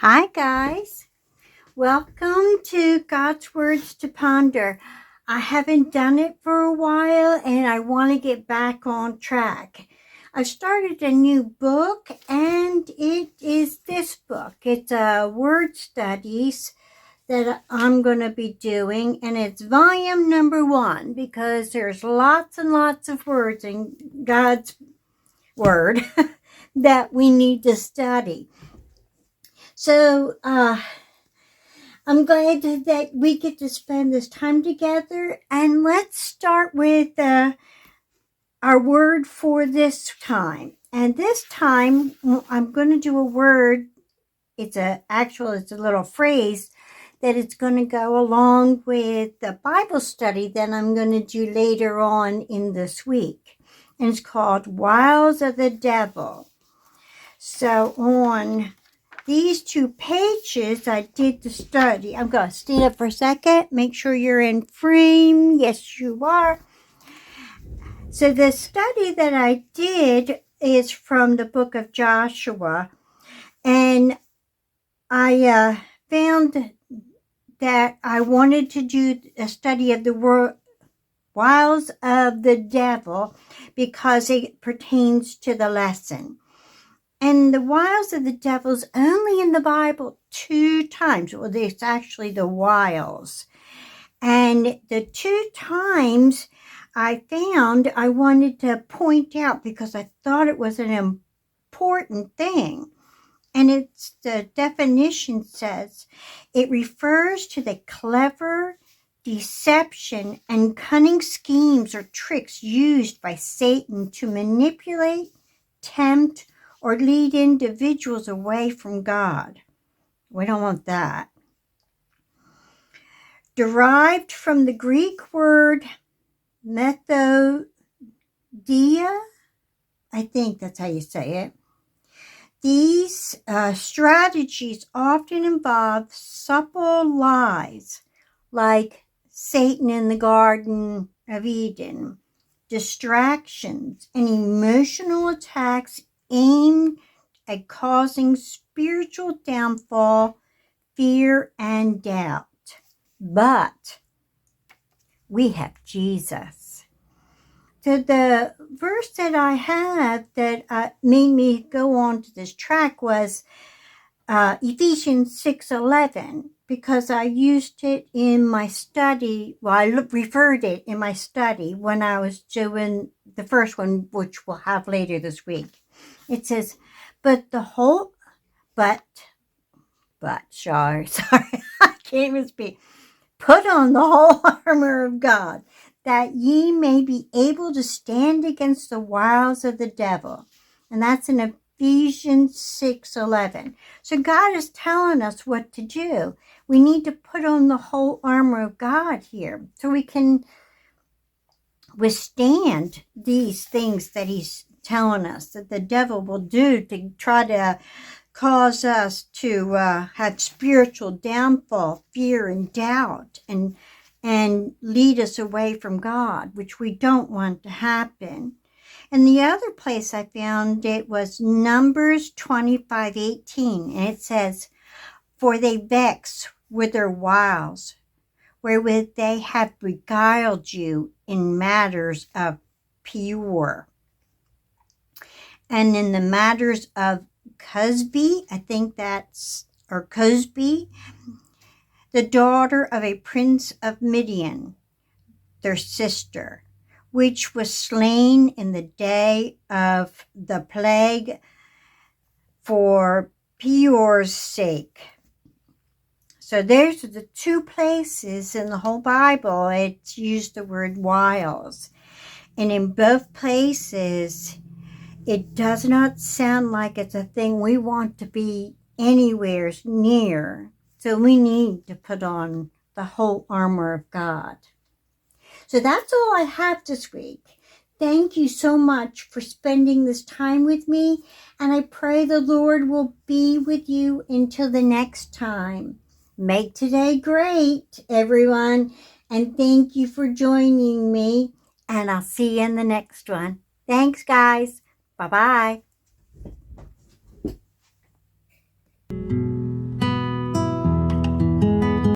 Hi, guys. Welcome to God's Words to Ponder. I haven't done it for a while and I want to get back on track. I started a new book and it is this book. It's a word studies that I'm going to be doing, and it's volume number 1 because there's lots and lots of words in God's Word that we need to study. So, I'm glad that we get to spend this time together. And let's start with our word for this time. And this time, I'm going to do a word. It's a little phrase that it's going to go along with the Bible study that I'm going to do later on in this week. And it's called Wiles of the Devil. So on these 2 pages, I did the study. I'm going to stand up for a second. Make sure you're in frame. Yes, you are. So the study that I did is from the book of Joshua. And I found that I wanted to do a study of the wiles of the devil because it pertains to the lesson. And the wiles of the devil's only in the Bible 2 times. Well, it's actually the wiles. And the 2 times I found I wanted to point out because I thought it was an important thing. And it's the definition says it refers to the clever deception and cunning schemes or tricks used by Satan to manipulate, tempt, or lead individuals away from God. We don't want that. Derived from the Greek word methodia, I think that's how you say it. These strategies often involve subtle lies, like Satan in the Garden of Eden, distractions, and emotional attacks aimed at causing spiritual downfall, fear, and doubt. But we have Jesus. So the verse that I have that made me go on to this track was Ephesians 6:11, because I used it in my study. Well, I referred it in my study when I was doing the first one, which we'll have later this week. It says, sorry, I can't even speak. Put on the whole armor of God, that ye may be able to stand against the wiles of the devil. And that's in Ephesians 6:11. So God is telling us what to do. We need to put on the whole armor of God here so we can withstand these things that he's telling us that the devil will do to try to cause us to have spiritual downfall, fear, and doubt, and lead us away from God, which we don't want to happen. And the other place I found it was Numbers 25:18, and it says, "For they vex with their wiles, wherewith they have beguiled you in matters of pure." And in the matters of Cosby, Cosby, the daughter of a prince of Midian, their sister, which was slain in the day of the plague for Peor's sake. So there's the 2 places in the whole Bible it's used the word wiles. And in both places, it does not sound like it's a thing we want to be anywhere near. So we need to put on the whole armor of God. So that's all I have this week. Thank you so much for spending this time with me. And I pray the Lord will be with you until the next time. Make today great, everyone. And thank you for joining me. And I'll see you in the next one. Thanks, guys. Bye-bye.